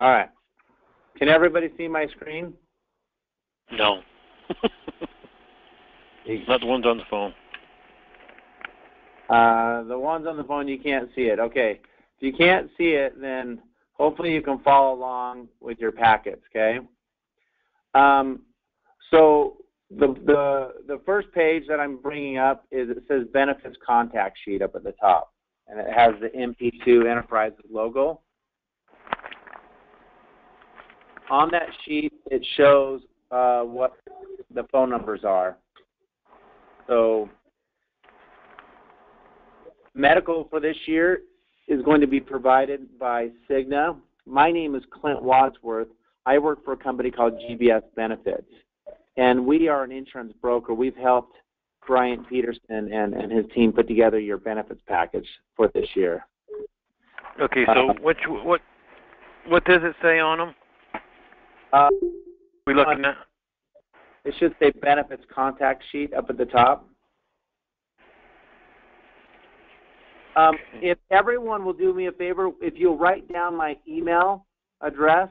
All right. Can everybody see my screen? No. Not the ones on the phone. The ones on the phone, you can't see it. Okay. If you can't see it, then hopefully you can follow along with your packets, okay? So the first page that I'm bringing up is, it says Benefits Contact Sheet up at the top, and it has the MP2 Enterprises logo. On that sheet, it shows what the phone numbers are. So medical for this year is going to be provided by Cigna. My name is Clint Wadsworth. I work for a company called GBS Benefits, and we are an insurance broker. We've helped Brian Peterson and his team put together your benefits package for this year. Okay, so what does it say on them? We looking at? It should say Benefits Contact Sheet up at the top. If everyone will do me a favor, if you'll write down my email address,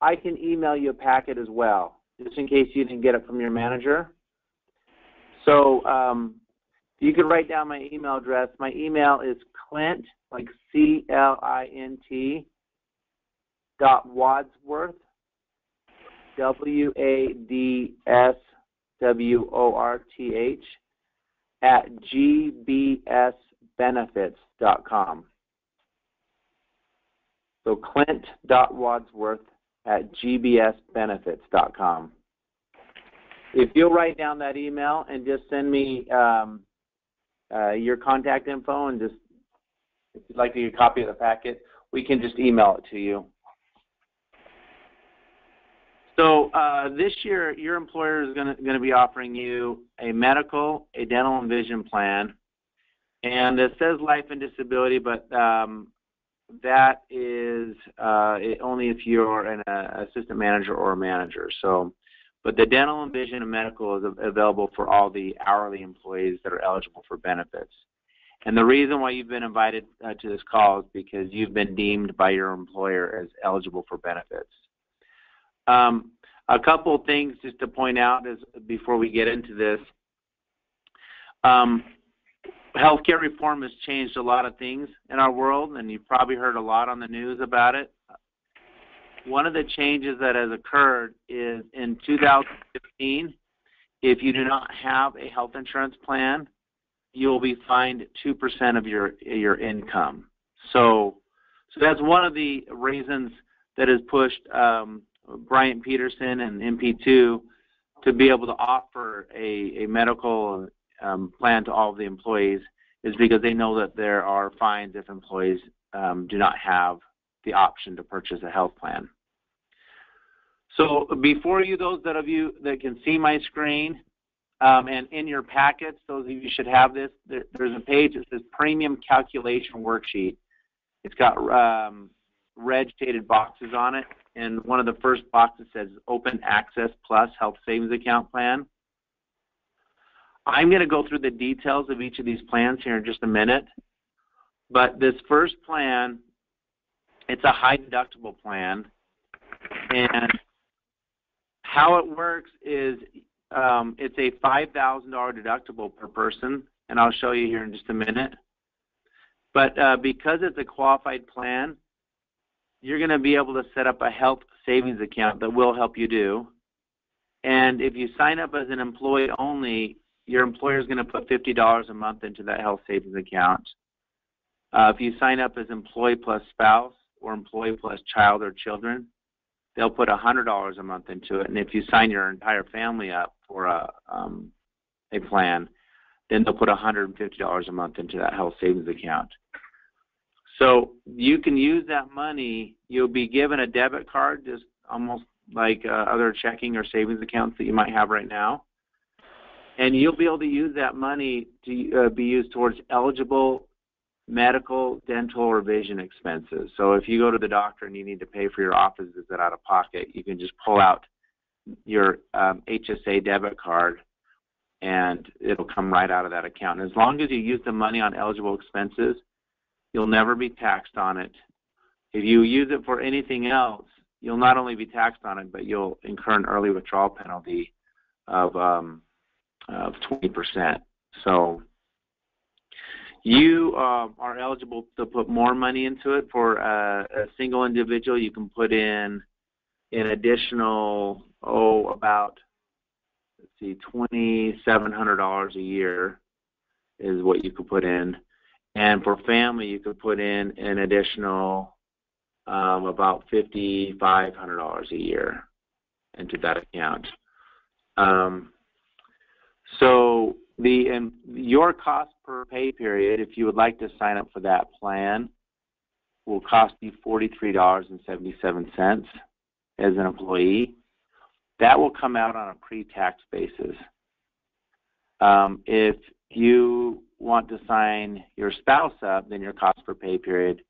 I can email you a packet as well, just in case you didn't get it from your manager. So you can write down my email address. My email is Clint, like CLINT, .Wadsworth, WADSWORTH, at gbsbenefits.com. So Clint.Wadsworth at gbsbenefits.com. If you'll write down that email and just send me your contact info, and just, if you'd like to get a copy of the packet, we can just email it to you. So this year, your employer is going to be offering you a medical, a dental, and vision plan. And it says life and disability, but that is only if you're an assistant manager or a manager. So, but the dental and vision and medical is available for all the hourly employees that are eligible for benefits. And the reason why you've been invited to this call is because you've been deemed by your employer as eligible for benefits. A couple of things just to point out is, before we get into this, healthcare reform has changed a lot of things in our world, and you've probably heard a lot on the news about it. One of the changes that has occurred is in 2015, if you do not have a health insurance plan, you will be fined 2% of your income. So that's one of the reasons that has pushed Bryant Peterson and MP2 to be able to offer a medical plan to all of the employees, is because they know that there are fines if employees do not have the option to purchase a health plan. So before you, those of you that can see my screen, and in your packets, those of you should have this, there's a page that says Premium Calculation Worksheet. It's got red shaded boxes on it, and one of the first boxes says Open Access Plus Health Savings Account Plan. I'm going to go through the details of each of these plans here in just a minute, but this first plan, it's a high deductible plan, and how it works is it's a $5,000 deductible per person, and I'll show you here in just a minute. But because it's a qualified plan, you're going to be able to set up a health savings account that will help you do. And if you sign up as an employee only, your employer is going to put $50 a month into that health savings account. If you sign up as employee plus spouse or employee plus child or children, they'll put $100 a month into it. And if you sign your entire family up for a plan, then they'll put $150 a month into that health savings account. So you can use that money. You'll be given a debit card, just almost like other checking or savings accounts that you might have right now. And you'll be able to use that money to be used towards eligible medical, dental, or vision expenses. So if you go to the doctor and you need to pay for your office visit out of pocket, you can just pull out your HSA debit card, and it'll come right out of that account. And as long as you use the money on eligible expenses, you'll never be taxed on it. If you use it for anything else, you'll not only be taxed on it, but you'll incur an early withdrawal penalty of 20%. So you are eligible to put more money into it. For a single individual, you can put in an additional, about, $2,700 a year is what you could put in. And for family, you could put in an additional about $5,500 a year into that account. So your cost per pay period, if you would like to sign up for that plan, will cost you $43.77 as an employee. That will come out on a pre-tax basis. If you want to sign your spouse up, then your cost per pay period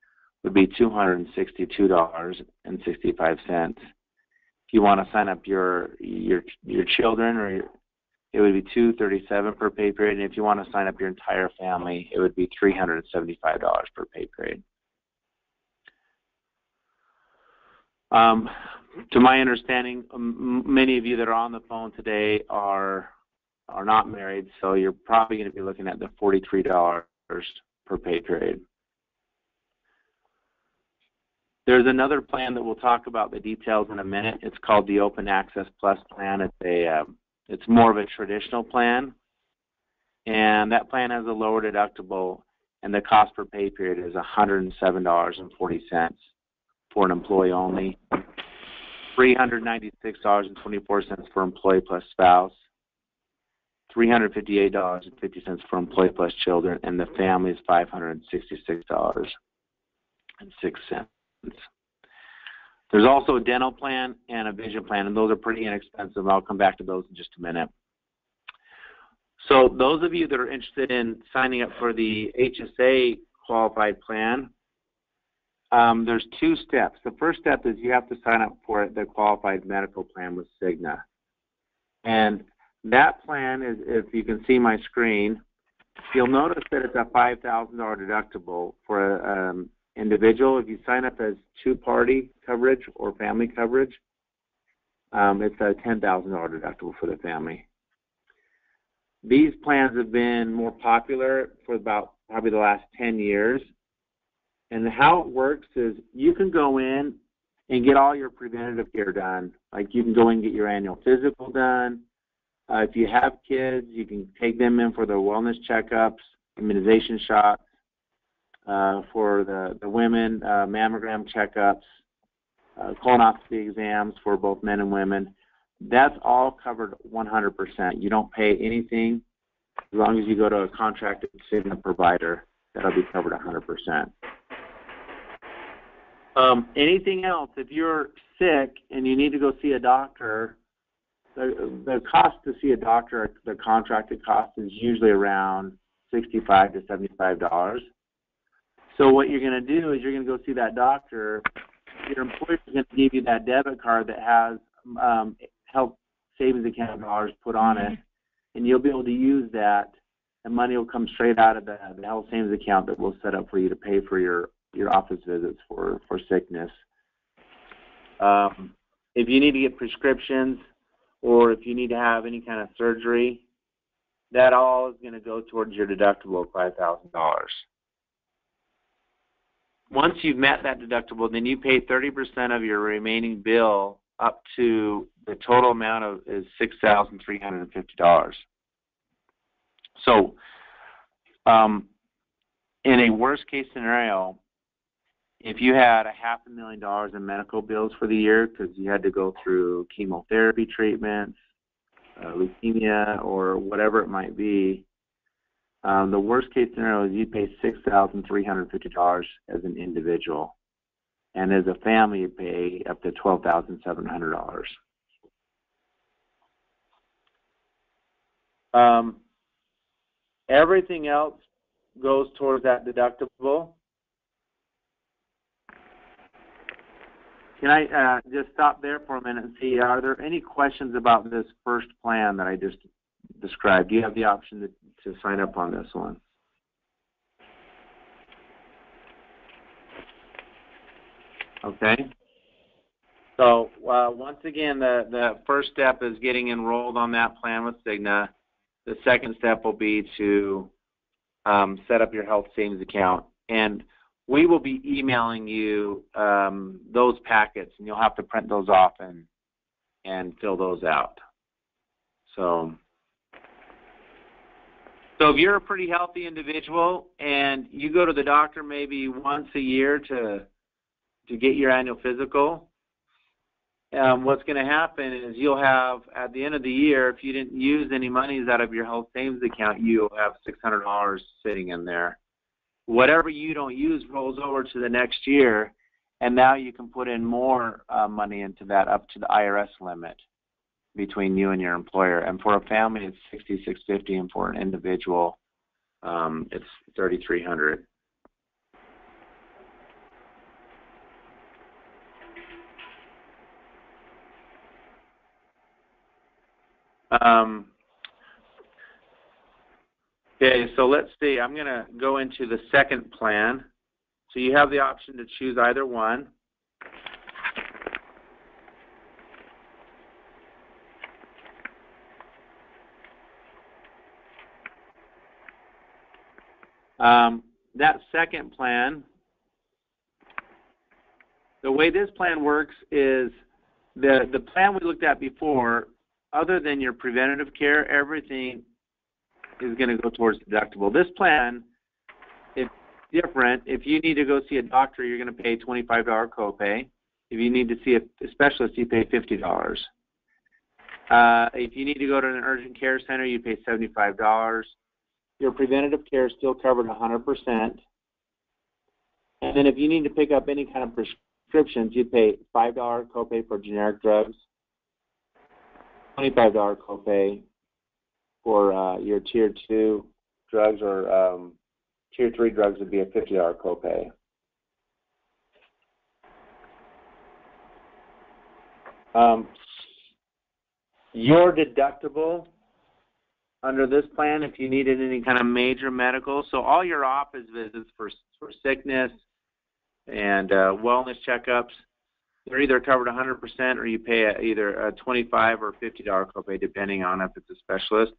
would be $262.65. If you want to sign up your children, it would be $237 per pay period. And if you want to sign up your entire family, it would be $375 per pay period. To my understanding, many of you that are on the phone today are not married, so you're probably going to be looking at the $43 per pay period. There's another plan that we'll talk about the details in a minute. It's called the Open Access Plus plan. It's more of a traditional plan, and that plan has a lower deductible, and the cost per pay period is $107.40 for an employee only, $396.24 for employee plus spouse, $358.50 for employee plus children, and the family is $566.06. There's also a dental plan and a vision plan, and those are pretty inexpensive. I'll come back to those in just a minute. So those of you that are interested in signing up for the HSA qualified plan, there's two steps. The first step is you have to sign up for the qualified medical plan with Cigna. And that plan is, if you can see my screen, you'll notice that it's a $5,000 deductible for an individual. If you sign up as two-party coverage or family coverage, it's a $10,000 deductible for the family. These plans have been more popular for about probably the last 10 years. And how it works is you can go in and get all your preventative care done. Like you can go in and get your annual physical done. If you have kids, you can take them in for their wellness checkups, immunization shots. For the women, mammogram checkups, colonoscopy exams for both men and women. That's all covered 100%. You don't pay anything as long as you go to a contracted Cigna provider. That'll be covered 100%. Anything else, if you're sick and you need to go see a doctor, the cost to see a doctor, the contracted cost is usually around $65 to $75. So what you're going to do is you're going to go see that doctor. Your employer is going to give you that debit card that has health savings account dollars put on it, and you'll be able to use that, and money will come straight out of the health savings account that we'll set up for you to pay for your office visits for sickness. If you need to get prescriptions or if you need to have any kind of surgery, that all is going to go towards your deductible of $5,000. Once you've met that deductible, then you pay 30% of your remaining bill up to the total amount is $6,350. So in a worst case scenario, if you had $500,000 in medical bills for the year because you had to go through chemotherapy treatments, leukemia, or whatever it might be, the worst case scenario is you pay $6,350 as an individual, and as a family you pay up to $12,700. Everything else goes towards that deductible. Can I just stop there for a minute and see, are there any questions about this first plan that I just described? Do you have the option to sign up on this one? Okay. So once again, the first step is getting enrolled on that plan with Cigna. The second step will be to set up your health savings account. And we will be emailing you those packets, and you'll have to print those off and fill those out. So if you're a pretty healthy individual and you go to the doctor maybe once a year to get your annual physical, what's going to happen is you'll have, at the end of the year, if you didn't use any monies out of your health savings account, you'll have $600 sitting in there. Whatever you don't use rolls over to the next year, and now you can put in more money into that up to the IRS limit between you and your employer. And for a family, it's $6,650, and for an individual, it's $3,300. Okay, so let's see. I'm going to go into the second plan. So you have the option to choose either one. That second plan, the way this plan works is the plan we looked at before, other than your preventative care, everything is going to go towards deductible. This plan is different. If you need to go see a doctor, you're going to pay $25 copay. If you need to see a specialist, you pay $50. If you need to go to an urgent care center, you pay $75. Your preventative care is still covered 100%. And then if you need to pick up any kind of prescriptions, you pay $5 copay for generic drugs, $25 copay for your Tier 2 drugs, or Tier 3 drugs would be a $50 copay. Your deductible under this plan, if you needed any kind of major medical, so all your office visits for sickness and wellness checkups, they're either covered 100% or you pay either a $25 or $50 copay, depending on if it's a specialist.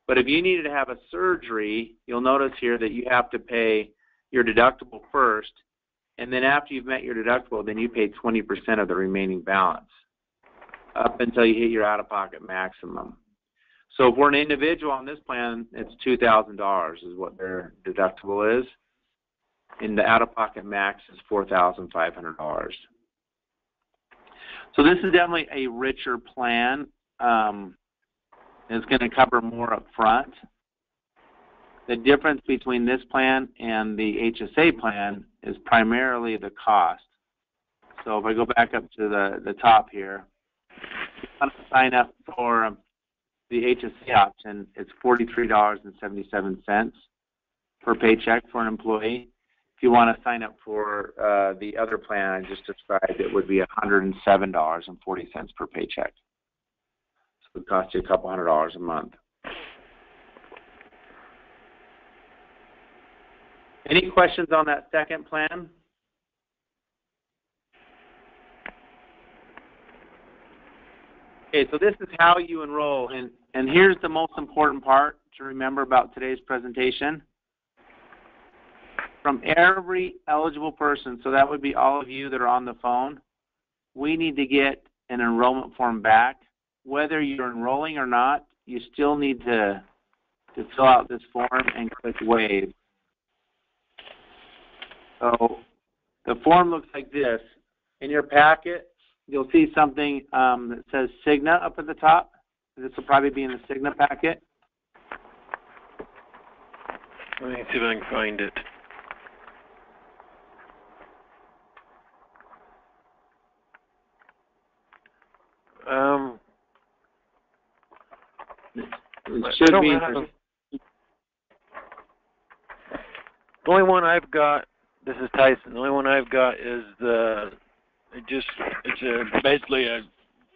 But if you needed to have a surgery, you'll notice here that you have to pay your deductible first, and then after you've met your deductible, then you pay 20% of the remaining balance up until you hit your out-of-pocket maximum. So if we're an individual on this plan, it's $2,000 is what their deductible is, and the out-of-pocket max is $4,500. So this is definitely a richer plan. It's going to cover more up front. The difference between this plan and the HSA plan is primarily the cost. So if I go back up to the top here, if you want to sign up for the HSA option, it's $43.77 per paycheck for an employee. If you want to sign up for the other plan I just described, it would be $107.40 per paycheck. So it would cost you a couple $100 a month. Any questions on that second plan? Okay, so this is how you enroll, and here's the most important part to remember about today's presentation. From every eligible person, so that would be all of you that are on the phone, we need to get an enrollment form back. Whether you're enrolling or not, you still need to fill out this form and click Waive. So the form looks like this. In your packet, you'll see something that says Cigna up at the top. This will probably be in the Cigna packet. Let me see if I can find it. It should be. The only one I've got, this is Tyson, the only one I've got is basically a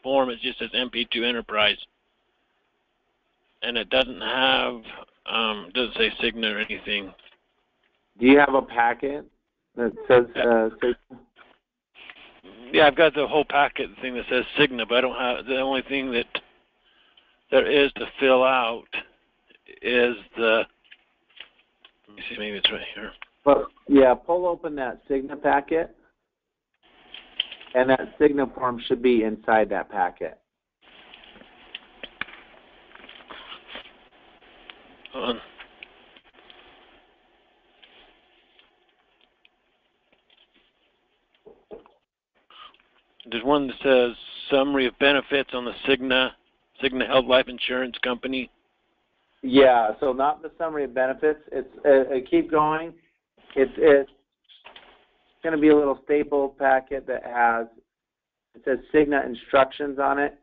form. It just says MP2 Enterprise. And it doesn't have, doesn't say Cigna or anything. Do you have a packet that says Cigna? Yeah, I've got the whole packet thing that says Cigna, but I don't have, the only thing that there is to fill out is the, let me see, maybe it's right here. But yeah, pull open that Cigna packet, and that Cigna form should be inside that packet. Hold on. There's one that says summary of benefits on the Cigna Health Life Insurance Company. Yeah, so not the summary of benefits. It's keep going. It's going to be a little staple packet that it says Cigna instructions on it.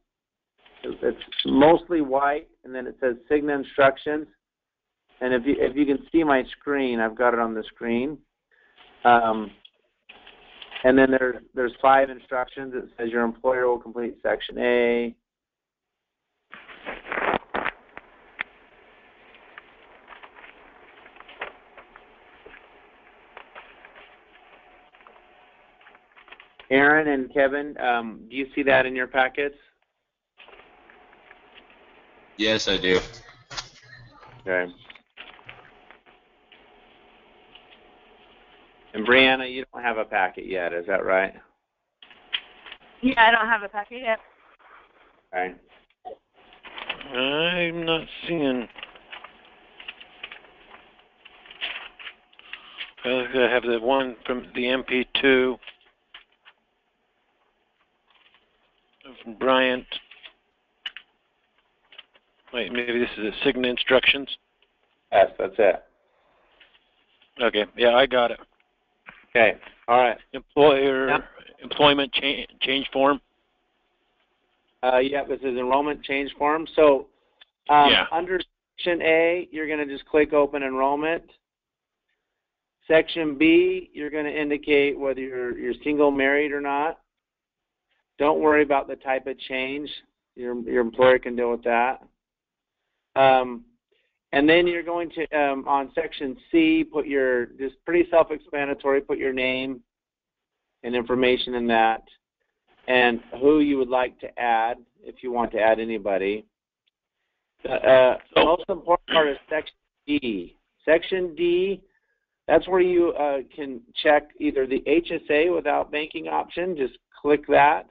It's mostly white, and then it says Cigna instructions. And if you can see my screen, I've got it on the screen. And then there's 5 instructions. It says your employer will complete Section A. Aaron and Kevin, do you see that in your packets? Yes, I do. Okay. And Brianna, you don't have a packet yet, is that right? Yeah, I don't have a packet yet. Okay. I'm not seeing. I have the one from the MP2 from Bryant. Wait, maybe this is the Cigna instructions. Yes, that's it. Okay, yeah, I got it. Okay, all right. Employment change form. Yeah, this is enrollment change form. So under Section A, you're going to just click Open Enrollment. Section B, you're going to indicate whether you're single, married, or not. Don't worry about the type of change. Your employer can deal with that. And then you're going to, on Section C, just pretty self-explanatory, put your name and information in that, and who you would like to add, if you want to add anybody. The most important part is Section D. Section D, that's where you can check either the HSA without banking option, just click that,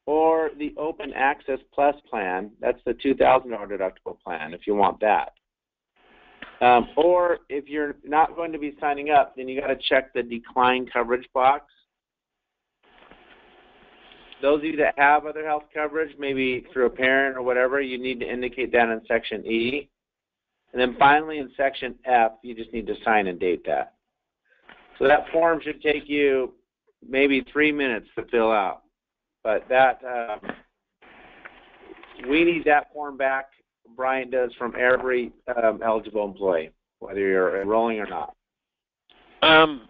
or the Open Access Plus plan, that's the $2,000 deductible plan, if you want that. Or if you're not going to be signing up, then you got to check the decline coverage box. Those of you that have other health coverage, maybe through a parent or whatever, you need to indicate that in Section E. And then finally in Section F, you just need to sign and date that. So that form should take you maybe 3 minutes to fill out. But that, we need that form back. Brian does from every eligible employee, whether you're enrolling or not.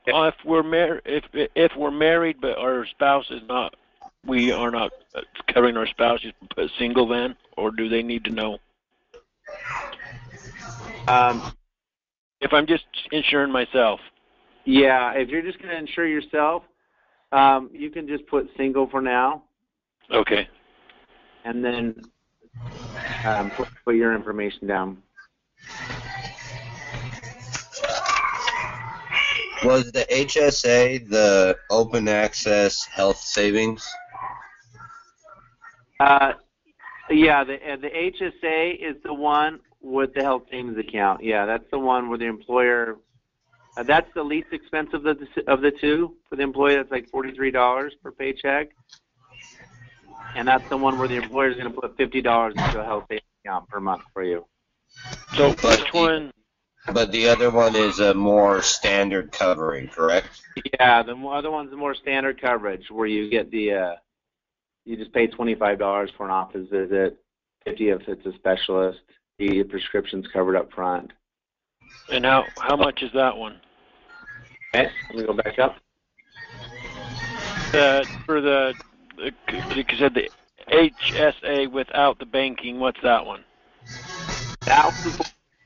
If we're married but our spouse is not, we are not covering our spouse, just put single then, or do they need to know? If I'm just insuring myself. Yeah, if you're just going to insure yourself, you can just put single for now. Okay. And then put your information down. Was the HSA the open access health savings? Yeah, the HSA is the one with the health savings account. Yeah, that's the one where the employer. That's the least expensive of the two for the employee. That's like $43 per paycheck, and that's the one where the employer is going to put $50 into a health savings account per month for you. So which one? But the other one is a more standard covering, correct? Yeah, the other one's the more standard coverage where you get the you just pay $25 for an office visit, $50 if it's a specialist. The prescription's covered up front. And how much is that one? Okay, let me go back up. For the you said the HSA without the banking, what's that one? That one,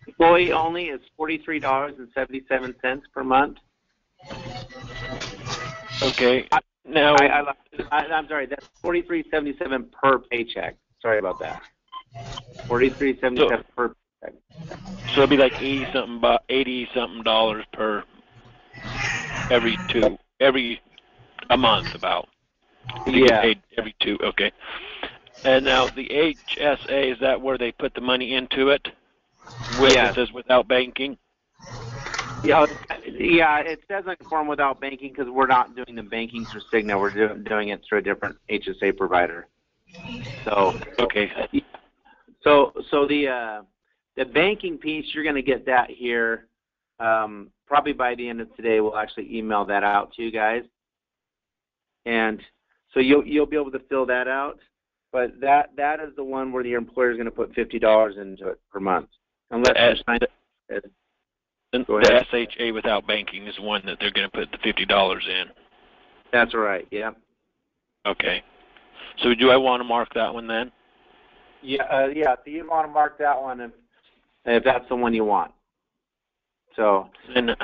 employee only, is $43.77 per month. Okay. Now, I'm sorry. That's $43.77 per paycheck. Sorry about that. $43.77 per paycheck. so it'd be like $80 something dollars per a month about. You get paid every two. Okay. And now the HSA, is that where they put the money into it? It says without banking. Yeah, it says on the form without banking because we're not doing the banking through Cigna. We're doing it through a different HSA provider. So okay. So the banking piece, you're going to get that here. Probably by the end of today, we'll actually email that out to you guys, and so you'll be able to fill that out. But that is the one where the employer is going to put $50 into it per month, unless you sign it. The SHA without banking is one that they're going to put the $50 in. That's right. Yeah. Okay. So do I want to mark that one then? Yeah. So you want to mark that one if that's the one you want. So. And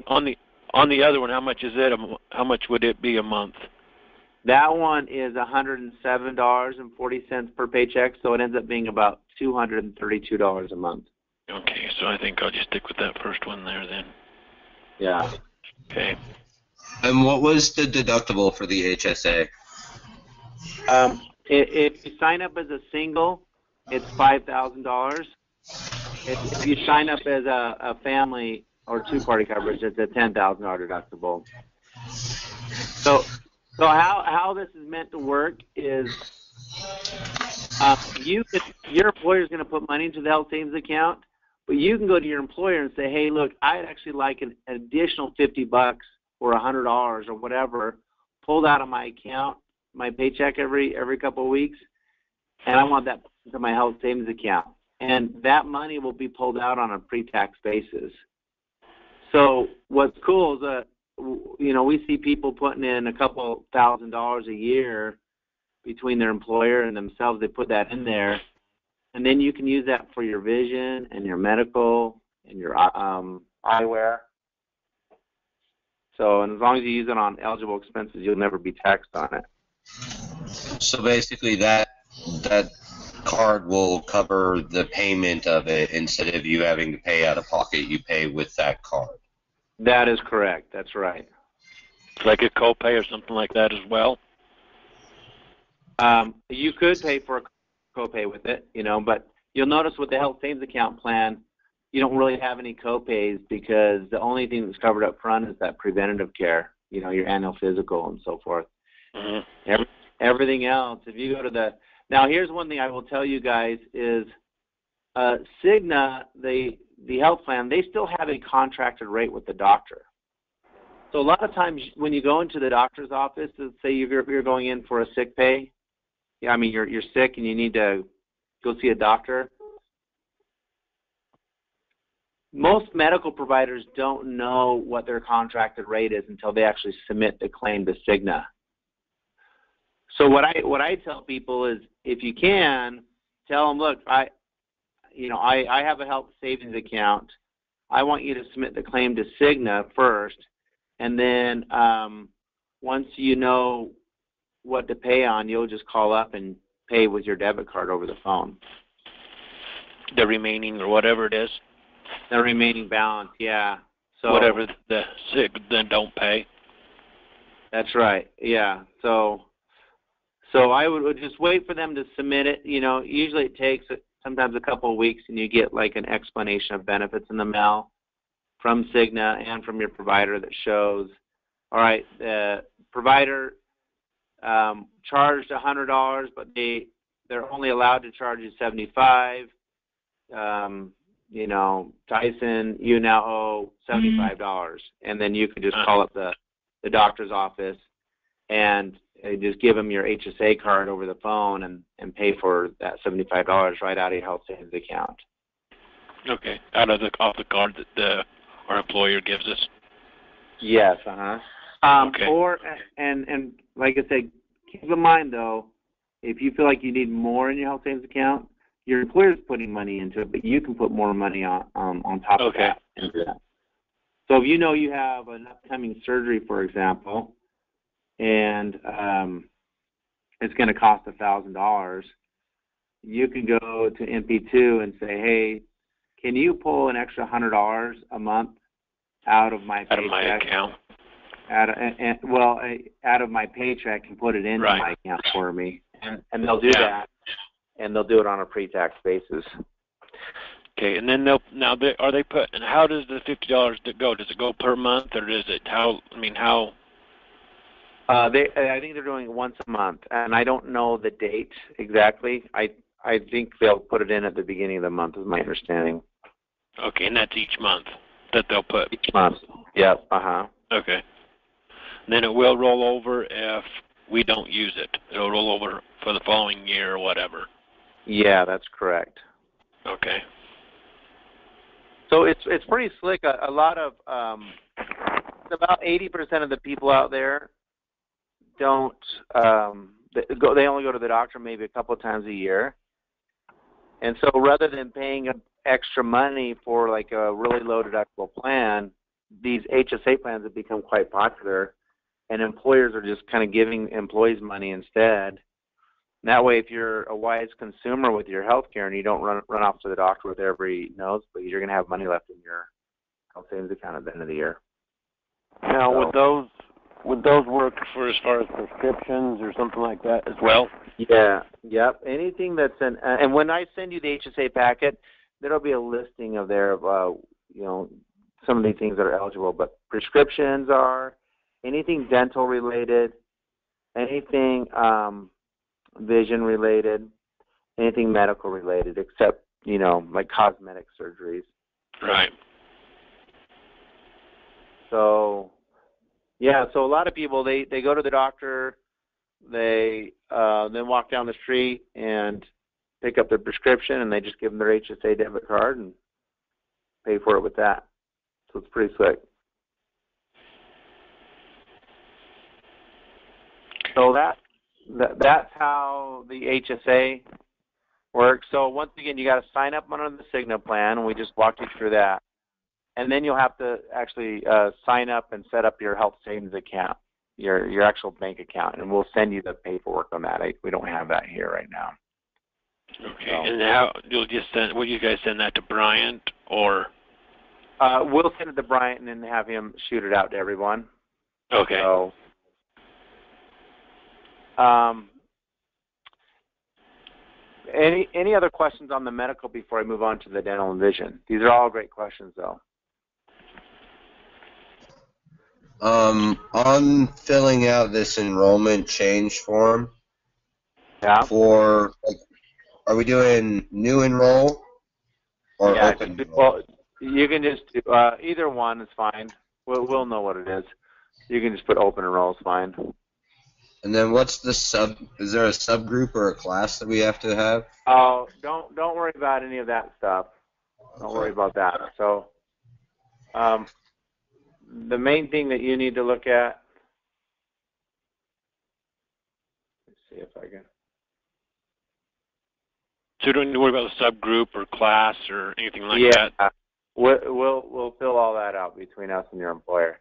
on the other one, how much is it? How much would it be a month? That one is $107.40 per paycheck, so it ends up being about $232 a month. Okay, so I think I'll just stick with that first one there then. Yeah. Okay. And what was the deductible for the HSA? If you sign up as a single, it's $5,000. If you sign up as a family or two-party coverage, it's a $10,000 deductible. So how this is meant to work is your employer is going to put money into the health savings account, but you can go to your employer and say, hey, look, I'd actually like an additional $50 or $100 or whatever pulled out of my account, my paycheck every couple of weeks, and I want that into my health savings account. And that money will be pulled out on a pre-tax basis. So what's cool is that, we see people putting in a couple $1,000s a year between their employer and themselves. They put that in there, and then you can use that for your vision and your medical and your eyewear. So, and as long as you use it on eligible expenses, you'll never be taxed on it. So basically that card will cover the payment of it instead of you having to pay out of pocket. You pay with that card. That is correct. That's right. Like a copay or something like that as well? You could pay for a copay with it, but you'll notice with the health savings account plan, you don't really have any copays because the only thing that's covered up front is that preventative care, your annual physical and so forth. Mm-hmm. Everything else, if you go to now here's one thing I will tell you guys is Cigna, the health plan, they still have a contracted rate with the doctor. So a lot of times when you go into the doctor's office, let's say you're going in for a sick pay, you're sick and you need to go see a doctor. Most medical providers don't know what their contracted rate is until they actually submit the claim to Cigna. So what I tell people is, if you can, tell them, look, I have a health savings account. I want you to submit the claim to Cigna first, and then once you know what to pay on, you'll just call up and pay with your debit card over the phone. The remaining or whatever it is? The remaining balance, yeah. So whatever the sick then don't pay. That's right, yeah. So I would just wait for them to submit it. Usually it takes sometimes a couple of weeks, and you get like an explanation of benefits in the mail from Cigna and from your provider that shows, all right, the provider charged $100, but they're only allowed to charge you $75. Tyson, you now owe $75, and then you can just call up the doctor's office and just give them your HSA card over the phone and pay for that $75 right out of your health savings account. Okay, off the card that our employer gives us. Yes, Okay. Or and like I said, keep in mind though, if you feel like you need more in your health savings account, your employer's putting money into it, but you can put more money on top of that. Into that. So if you have an upcoming surgery, for example, and it's going to cost $1,000, you can go to MP2 and say, hey, can you pull an extra $100 a month out of my paycheck? Out of my account. Out of my paycheck and put it into Right. my account for me. And they'll do that, and they'll do it on a pre-tax basis. Okay, and then are they put, and how does the $50 go? Does it go per month, or does it, how? I think they're doing it once a month, and I don't know the date exactly. I think they'll put it in at the beginning of the month, is my understanding. Okay, and that's each month that they'll put? Each month, yep, Okay. And then it will roll over if we don't use it. It'll roll over for the following year or whatever. Yeah, that's correct. Okay. So it's pretty slick. A lot of about 80% of the people out there don't they only go to the doctor maybe a couple of times a year. And so rather than paying extra money for like a really low deductible plan, these HSA plans have become quite popular, and employers are just kind of giving employees money instead. And that way, if you're a wise consumer with your health care and you don't run off to the doctor with every nosebleed, you're going to have money left in your health savings account at the end of the year. Now, would those work for as far as prescriptions or something like that as well? Yeah, yep. Anything that's and when I send you the HSA packet, there'll be a listing of some of these things that are eligible. But prescriptions are anything dental related, anything vision related, anything medical related, except like cosmetic surgeries. Right. So. Yeah, so a lot of people, they go to the doctor, they then walk down the street and pick up their prescription, and they just give them their HSA debit card and pay for it with that. So it's pretty slick. So that's how the HSA works. So once again, you got to sign up under the Cigna plan, and we just walked you through that. And then you'll have to actually sign up and set up your health savings account, your actual bank account, and we'll send you the paperwork on that. We don't have that here right now. Okay. So, and how will you guys send that to Bryant or? We'll send it to Bryant and then have him shoot it out to everyone. Okay. So, any other questions on the medical before I move on to the dental and vision? These are all great questions, though. On filling out this enrollment change form, are we doing new enroll or open enroll? Well, you can just do either one is fine. We'll know what it is. You can just put open enroll is fine. And then what's the is there a subgroup or a class that we have to have? Oh, don't worry about any of that stuff. Don't worry about that. So, the main thing that you need to look at, let's see if I can. So you don't need to worry about a subgroup or class or anything like that? Yeah, we'll fill all that out between us and your employer.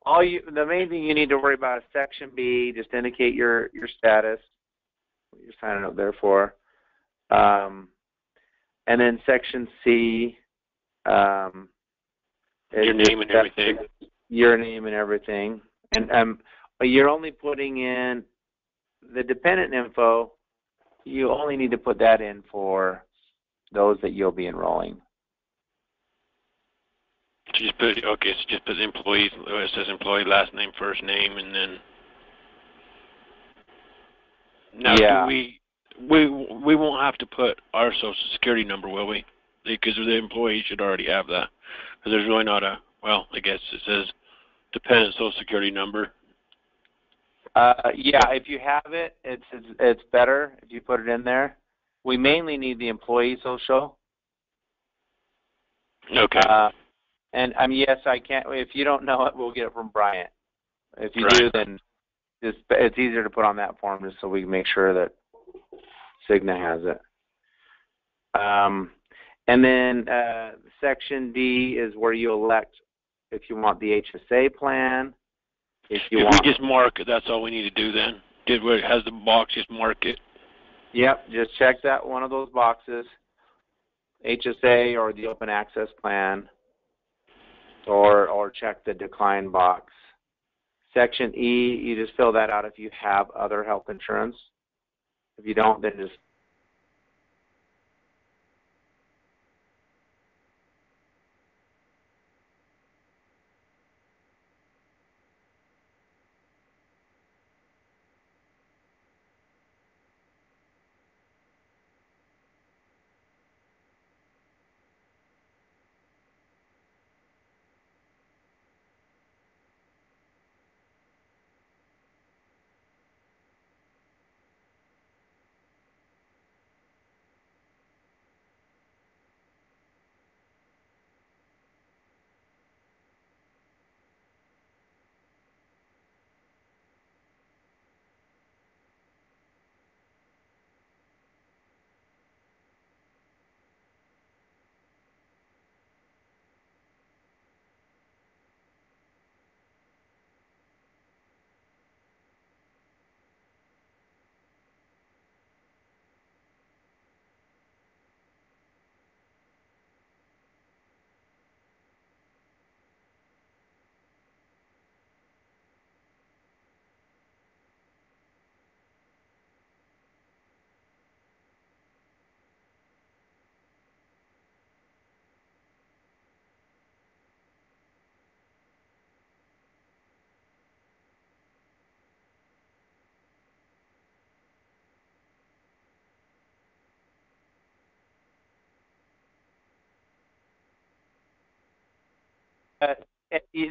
The main thing you need to worry about is Section B. Just indicate your status, what you're signing up there for. And then Section C. Your name and everything. Your name and everything. And you're only putting in the dependent info. You only need to put that in for those that you'll be enrolling. So just put employees. It says employee last name, first name, and then. Now, we won't have to put our Social Security number, will we? Because the employee should already have that. Because there's really not I guess it says dependent Social Security number. Yeah, if you have it, it's better if you put it in there. We mainly need the employee social. Okay. And yes, I can't. If you don't know it, we'll get it from Bryant. If you do, then it's easier to put on that form just so we can make sure that Cigna has it. And then Section D is where you elect if you want the HSA plan, if you if want. we just mark it, that's all we need to do then. Has the box, just mark it. Yep, just check that one of those boxes, HSA or the open access plan, or check the decline box. Section E, you just fill that out if you have other health insurance. If you don't, then just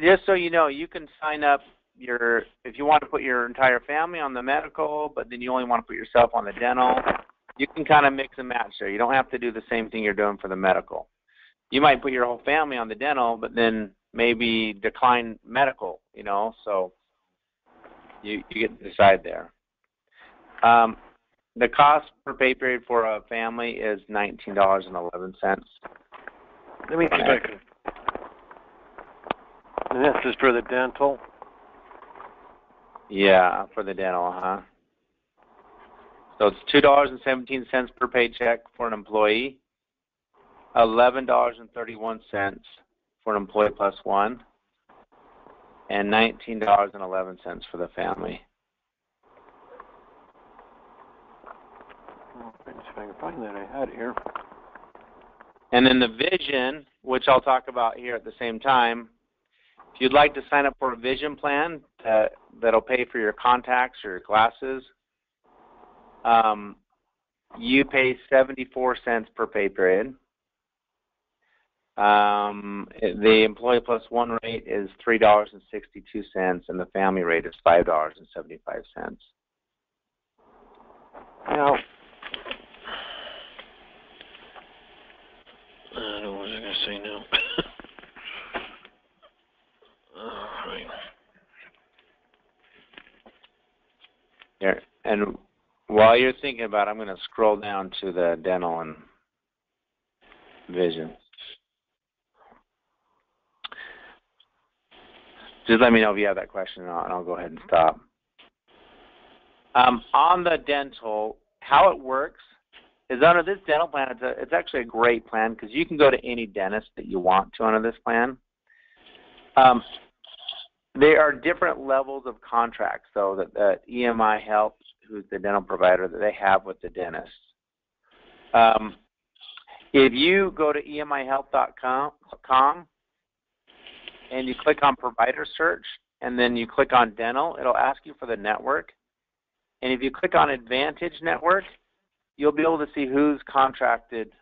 just so you know, you can sign up if you want to put your entire family on the medical, but then you only want to put yourself on the dental, you can kind of mix and match there. You don't have to do the same thing you're doing for the medical. You might put your whole family on the dental, but then maybe decline medical, so you get to decide there. The cost per pay period for a family is $19.11. Let me see if I can. And this is for the dental? Yeah, for the dental, So it's $2.17 per paycheck for an employee, $11.31 for an employee plus one, and $19.11 for the family. Let's see if I can find that. I had it here. And then the vision, which I'll talk about here at the same time, if you'd like to sign up for a vision plan that'll pay for your contacts or your glasses, you pay 74 cents per pay period. The employee plus one rate is $3.62, and the family rate is $5.75. Now, I don't know what I was going to say now. All right. Here, and while you're thinking about it, I'm going to scroll down to the dental and vision. Just let me know if you have that question, and I'll go ahead and stop. On the dental, how it works is under this dental plan, it's actually a great plan because you can go to any dentist that you want to under this plan. There are different levels of contracts, though, that EMI Health, who's the dental provider, that they have with the dentist. If you go to emihealth.com and you click on provider search and then you click on dental, it'll ask you for the network. And if you click on Advantage Network, you'll be able to see who's contracted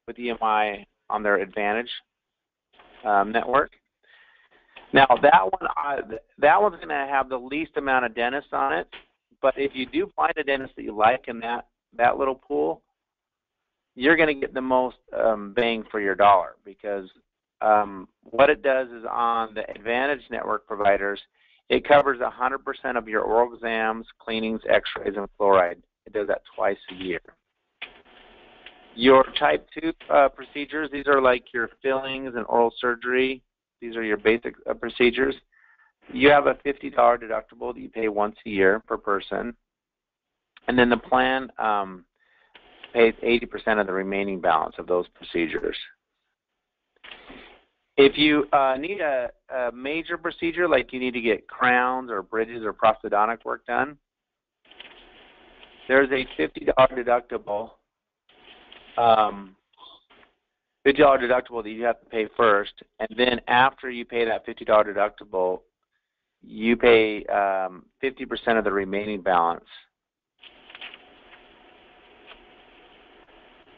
with EMI on their Advantage network. Now that one's going to have the least amount of dentists on it, but if you do find a dentist that you like in that little pool, you're going to get the most bang for your dollar, because what it does is on the Advantage Network providers, it covers 100% of your oral exams, cleanings, x-rays, and fluoride. It does that twice a year. Your type 2 procedures, these are like your fillings and oral surgery. These are your basic procedures. you have a $50 deductible that you pay once a year per person, and then the plan pays 80% of the remaining balance of those procedures. If you need a major procedure, like you need to get crowns or bridges or prosthodontic work done, there's a $50 deductible. $50 deductible that you have to pay first, and then after you pay that $50 deductible, you pay 50% of the remaining balance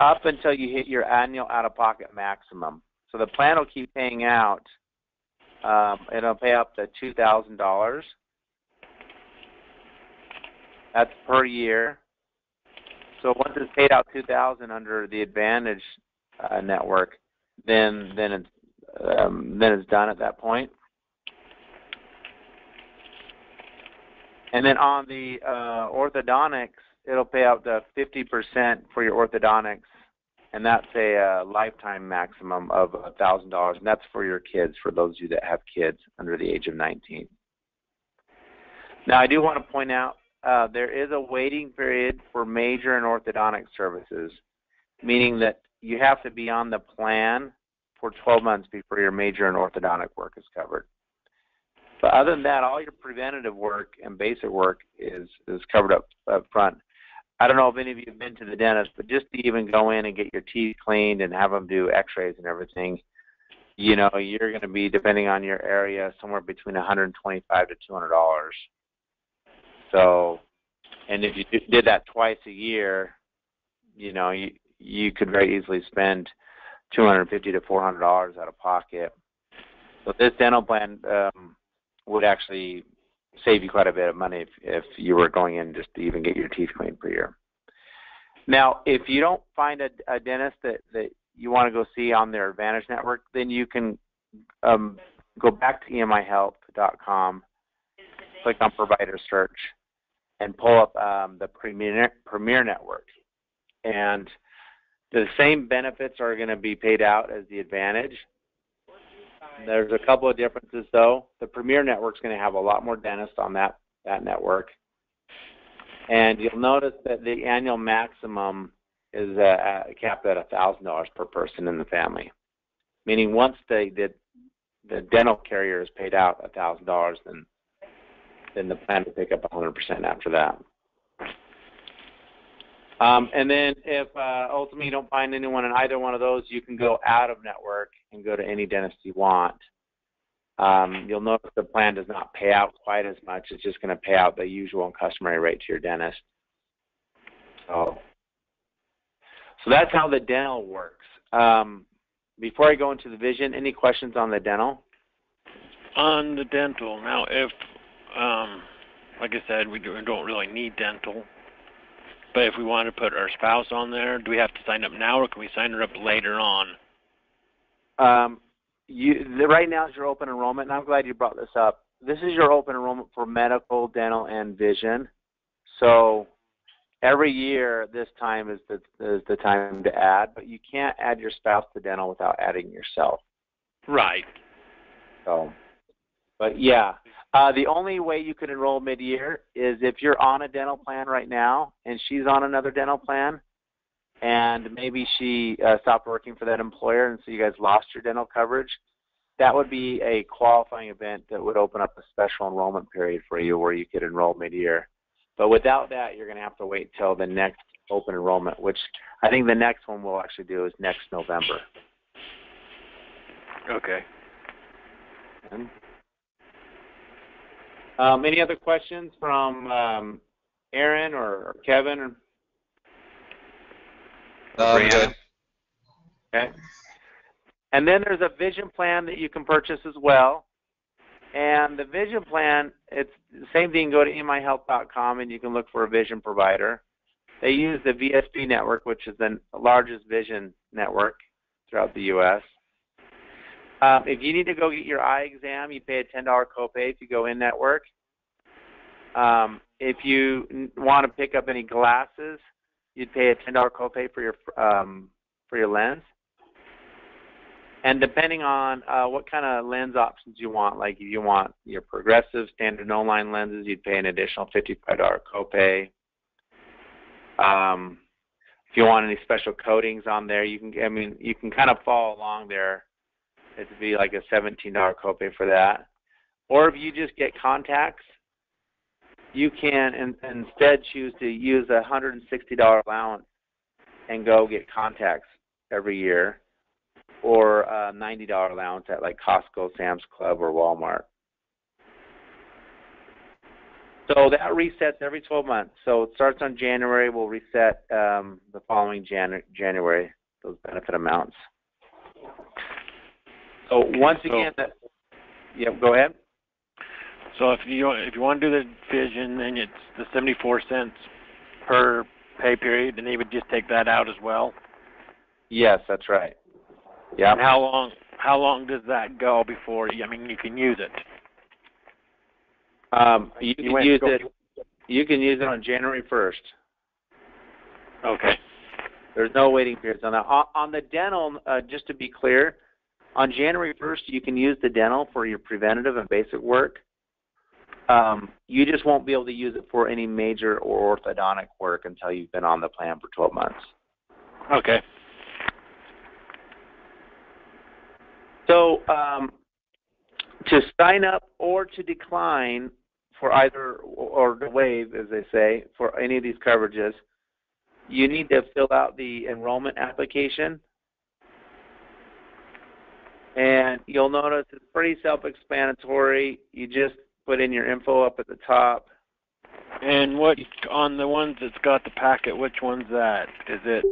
up until you hit your annual out-of-pocket maximum. So the plan will keep paying out. It'll pay up to $2,000. That's per year. So once it's paid out $2,000 under the Advantage network, then it's done at that point. And then on the orthodontics, it'll pay out to 50% for your orthodontics, and that's a lifetime maximum of $1,000, and that's for your kids, for those of you that have kids under the age of 19. Now, I do want to point out there is a waiting period for major and orthodontic services, meaning that you have to be on the plan for 12 months before your major and orthodontic work is covered. But other than that, all your preventative work and basic work is covered up front. I don't know if any of you have been to the dentist, but just to even go in and get your teeth cleaned and have them do x-rays and everything, you know, you're going to be, depending on your area, somewhere between $125 to $200. So, and if you did that twice a year, you know, you could very easily spend $250 to $400 out of pocket. So this dental plan would actually save you quite a bit of money if you were going in just to even get your teeth cleaned per year. Now, if you don't find a dentist that you want to go see on their Advantage network, then you can go back to emihelp.com, click on provider search, and pull up the Premier Network. And the same benefits are going to be paid out as the Advantage. There's a couple of differences, though. The Premier Network is going to have a lot more dentists on that network. And you'll notice that the annual maximum is capped at $1,000 per person in the family, meaning once the dental carrier is paid out $1,000, then the plan will pick up 100% after that. And then if ultimately you don't find anyone in either one of those, you can go out of network and go to any dentist you want. You'll notice the plan does not pay out quite as much. It's just going to pay out the usual and customary rate to your dentist. So that's how the dental works. Before I go into the vision, any questions on the dental? On the dental, now if, like I said, we don't really need dental, but if we want to put our spouse on there, do we have to sign up now, or can we sign her up later on? Right now is your open enrollment, and I'm glad you brought this up. This is your open enrollment for medical, dental, and vision. So every year, this time is the time to add, but you can't add your spouse to dental without adding yourself. Right. So, but yeah. The only way you could enroll mid-year is if you're on a dental plan right now and she's on another dental plan, and maybe she stopped working for that employer, and so you guys lost your dental coverage. That would be a qualifying event that would open up a special enrollment period for you where you could enroll mid-year. But without that, you're going to have to wait till the next open enrollment, which I think the next one we'll actually do is next November. Okay. Any other questions from Aaron or Kevin? Or Good. Okay. And then there's a vision plan that you can purchase as well. And the vision plan, it's the same thing. Go to emihelp.com and you can look for a vision provider. They use the VSP network, which is the largest vision network throughout the U.S. If you need to go get your eye exam, you pay a $10 copay if you go in network. If you want to pick up any glasses, you'd pay a $10 copay for your lens. And depending on what kind of lens options you want, like if you want your progressive standard no-line lenses, you'd pay an additional $55 copay. If you want any special coatings on there, you can kind of follow along there. It'd be like a $17 copay for that. Or if you just get contacts, you can instead choose to use a $160 allowance and go get contacts every year, or a $90 allowance at like Costco, Sam's Club, or Walmart. So that resets every 12 months. So it starts on January. We'll reset the following January, those benefit amounts. So once again, yeah, go ahead. So if you want to do the vision, then it's the 74 cents per pay period, and they would just take that out as well. Yes, that's right. Yeah. And how long does that go before you can use it? You can use it on January 1st. Okay. There's no waiting periods on that. On the dental, just to be clear, on January 1st, you can use the dental for your preventative and basic work. You just won't be able to use it for any major or orthodontic work until you've been on the plan for 12 months. Okay. So to sign up or to decline for either, or to waive, as they say, for any of these coverages, you need to fill out the enrollment application. And you'll notice it's pretty self-explanatory. You just put in your info up at the top. And what, on the ones that's got the packet, which one's that? Is it?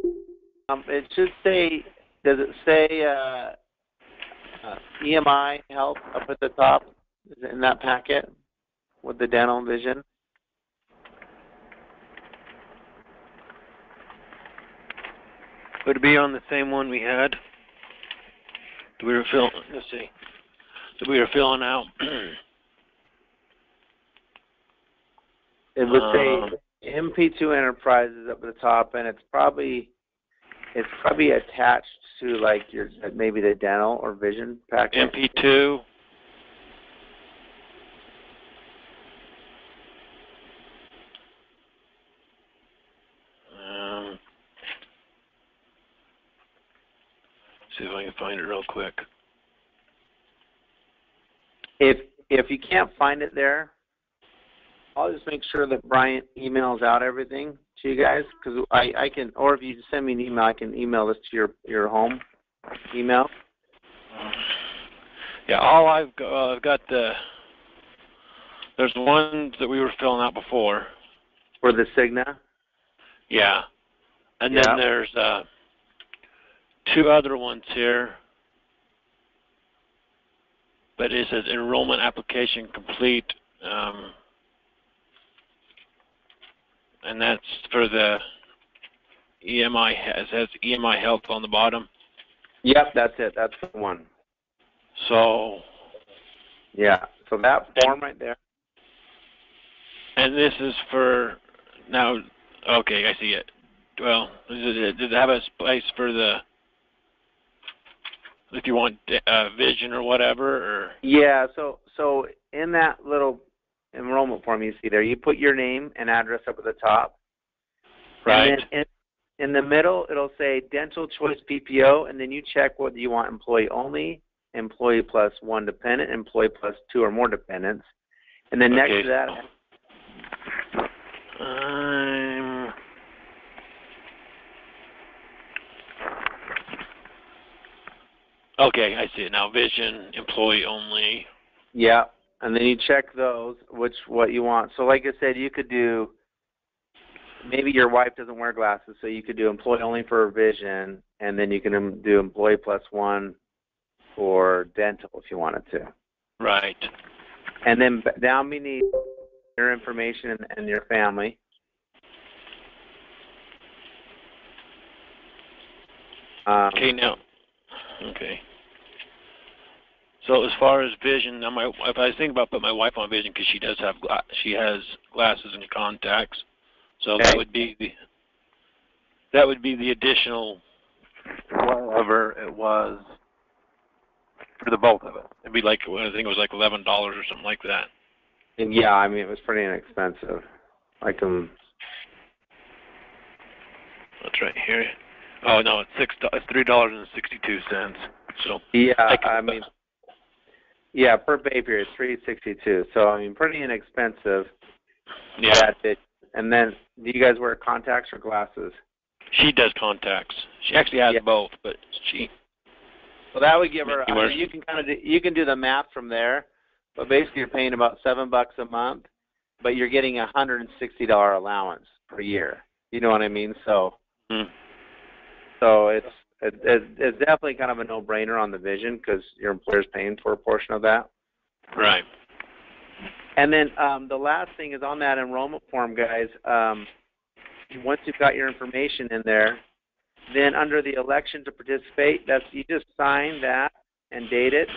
It should say, does it say EMI Health up at the top? Is it in that packet with the dental and vision? Would it be on the same one we had? We were filling. Let's see. That we were filling out. It would say MP2 Enterprises up at the top, and it's probably attached to like your maybe the dental or vision package. MP2. See if I can find it real quick. If you can't find it there, I'll just make sure that Bryant emails out everything to you guys, because I can, or if you just send me an email, I can email this to your home email. Yeah, all I've got there's ones that we were filling out before. For the Cigna? Yeah. And then there's two other ones here. But it says enrollment application complete. And that's for the EMI. It says EMI Health on the bottom. Yep, that's it. That's the one. So. Yeah. So that form right there. And this is for now. Okay, I see it. Well, does it have a place for the, if you want vision or whatever? Or? Yeah. So in that little enrollment form you see there, you put your name and address up at the top. Right. And then in the middle, it'll say Dental Choice PPO, and then you check whether you want employee only, employee plus one dependent, employee plus two or more dependents. And then next to that, okay, I see it now. Vision, employee only. Yeah, and then you check those, what you want. So like I said, you could do, maybe your wife doesn't wear glasses, so you could do employee only for vision, and then you can do employee plus one for dental if you wanted to. Right. And then down beneath your information and your family. Okay, now. Okay. So as far as vision, now if I think about putting my wife on vision, because she has glasses and contacts, so that would be the additional whatever it was. for the both of it. It'd be like, I think it was like $11 or something like that. And yeah, I mean, it was pretty inexpensive. I can. That's right here. Oh no, it's $3.62. So Yeah, I mean, yeah, per pay period, $3.62. So I mean, pretty inexpensive. yeah. That bit. And then, do you guys wear contacts or glasses? She does contacts. She actually has both, but she. Well, that would give her. She I wears- mean, you can kind of you can do the math from there, but basically you're paying about $7 a month, but you're getting a $160 allowance per year. You know what I mean? So, so it's definitely kind of a no-brainer on the vision because your employer's paying for a portion of that. Right. And then the last thing is on that enrollment form, guys. Once you've got your information in there, then under the election to participate, that's you just sign that and date it.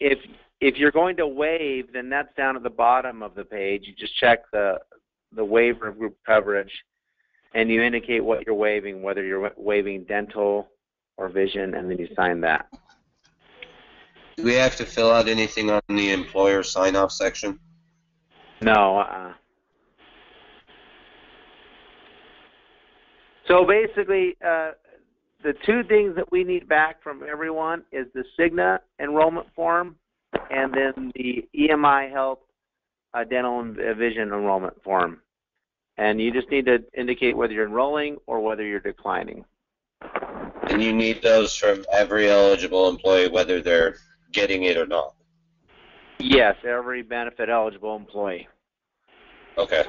If you're going to waive, then that's down at the bottom of the page. You just check the waiver of group coverage, and you indicate what you're waiving, whether you're waiving dental or vision, and then you sign that. Do we have to fill out anything on the employer sign-off section? No. So basically, the two things that we need back from everyone is the Cigna enrollment form and then the EMI Health Dental and Vision enrollment form. And you just need to indicate whether you're enrolling or whether you're declining. And you need those from every eligible employee, whether they're getting it or not? Yes, every benefit eligible employee. Okay.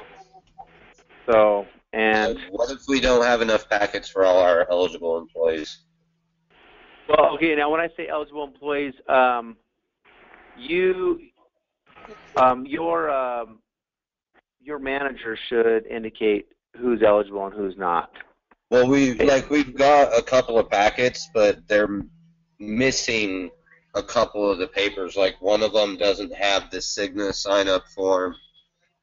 So, and what if we don't have enough packets for all our eligible employees? well, okay. Now, when I say eligible employees, your manager should indicate who's eligible and who's not. Well, we've got a couple of packets, but they're missing a couple of the papers. Like one of them doesn't have the Cigna sign-up form,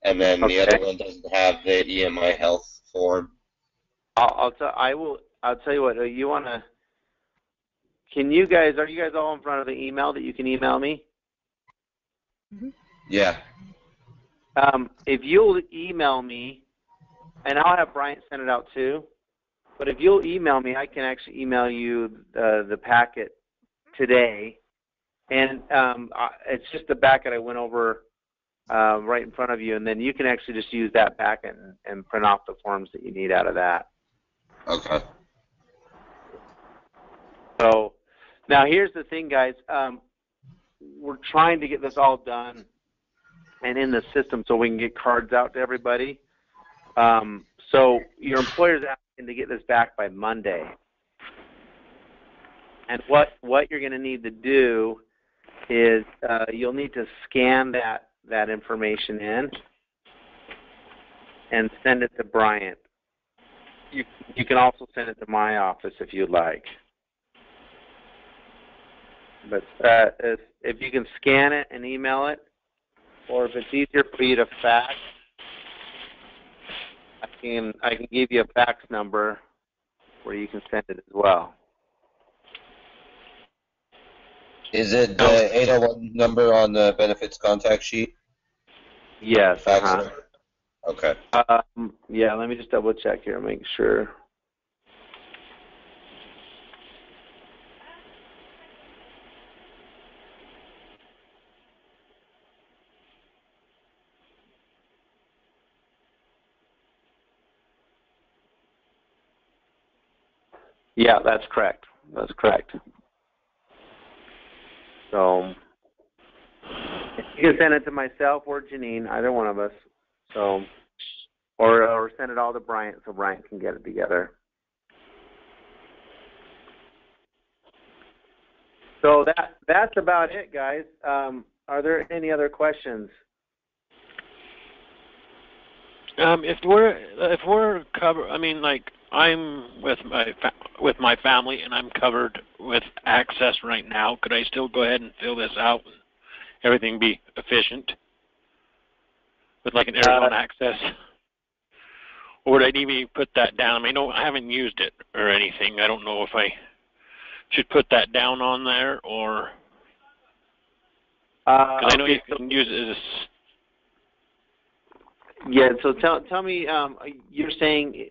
and then the other one doesn't have the EMI Health form. I'll tell you what. You wanna? Can you guys? Are you guys all in front of the email that you can email me? Yeah. If you'll email me, and I'll have Bryant send it out too. But if you'll email me, I can actually email you the packet today, and it's just the packet I went over right in front of you, and then you can actually just use that packet and print off the forms that you need out of that. Okay. So now here's the thing, guys. We're trying to get this all done and in the system so we can get cards out to everybody. So your employer's asking to get this back by Monday. And what you're going to need to do is you'll need to scan that information in and send it to Bryant. You can also send it to my office if you'd like. But if you can scan it and email it, or if it's easier for you to fax, I can give you a fax number where you can send it as well. Is it the 801 number on the benefits contact sheet? Yes. Fax number? Okay. Yeah, let me just double check here, make sure. Yeah, that's correct. That's correct. So you can send it to myself or Janine, either one of us. So, or send it all to Bryant so Bryant can get it together. So that's about it, guys. Are there any other questions? If we're covered, I mean, like I'm with my family and I'm covered with access right now. Could I still go ahead and fill this out and everything be efficient with like an Arizona access? Or would I need to put that down? I mean, I haven't used it or anything. I don't know if I should put that down on there, or? 'Cause I know you can use it as Yeah, so tell me, you're saying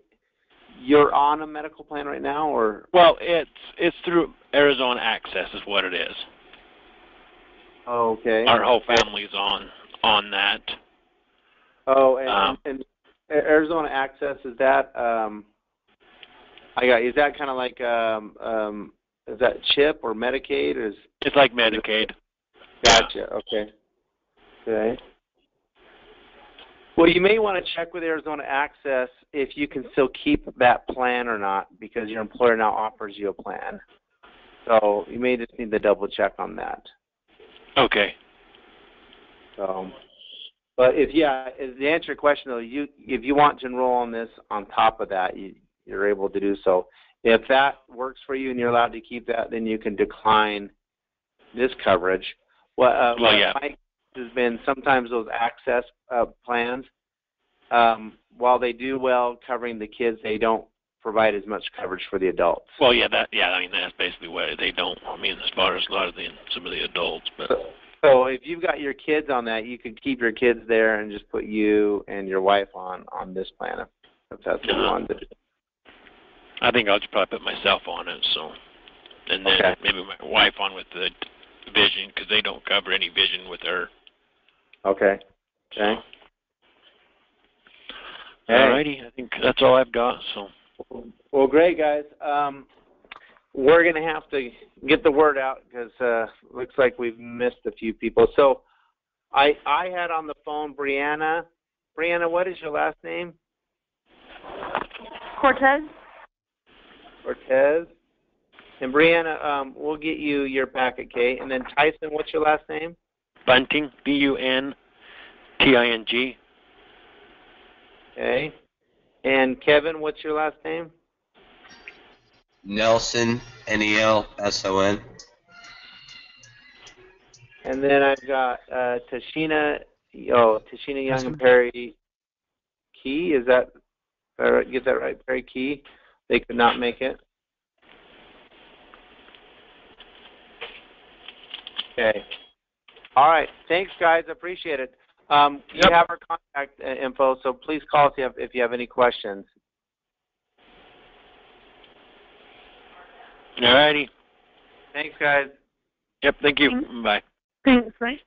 you're on a medical plan right now, or? well, it's through Arizona Access is what it is. Oh, okay. Our whole family's on that. Oh, and Arizona Access, is that is that kind of like is that CHIP or Medicaid? It's like Medicaid. Gotcha. Yeah. Okay. Okay. Well, you may want to check with Arizona Access if you can still keep that plan or not, because your employer now offers you a plan. So you may just need to double check on that. Okay. So, but to answer your question though, if you want to enroll on this on top of that, you're able to do so. If that works for you and you're allowed to keep that, then you can decline this coverage. Well, yeah. Mike has been sometimes those access plans, while they do well covering the kids, they don't provide as much coverage for the adults. Well, yeah, I mean, that's basically what they don't. I mean, as far as a lot of some of the adults, but. So if you've got your kids on that, you can keep your kids there and just put you and your wife on this plan if that's what you want to do. I think I'll just probably put myself on it, so, and then maybe my wife on with the vision, because they don't cover any vision with her. Okay. Okay. So. Alrighty, I think that's all I've got. So. Well, great, guys. We're going to have to get the word out because looks like we've missed a few people. So I had on the phone Brianna. Brianna, what is your last name? Cortez. Cortez. And Brianna, we'll get you your packet, Kate. And then Tyson, what's your last name? Bunting, Bunting. Okay. And Kevin, what's your last name? Nelson, Nelson. And then I've got Tashina Young and Perry Key. Is that, get that right? Perry Key. They could not make it. Okay. All right. Thanks, guys. Appreciate it. You have our contact info, so please call us if you have any questions. All righty. Thanks, guys. Yep, thank you. Thanks. Bye. Thanks, bye.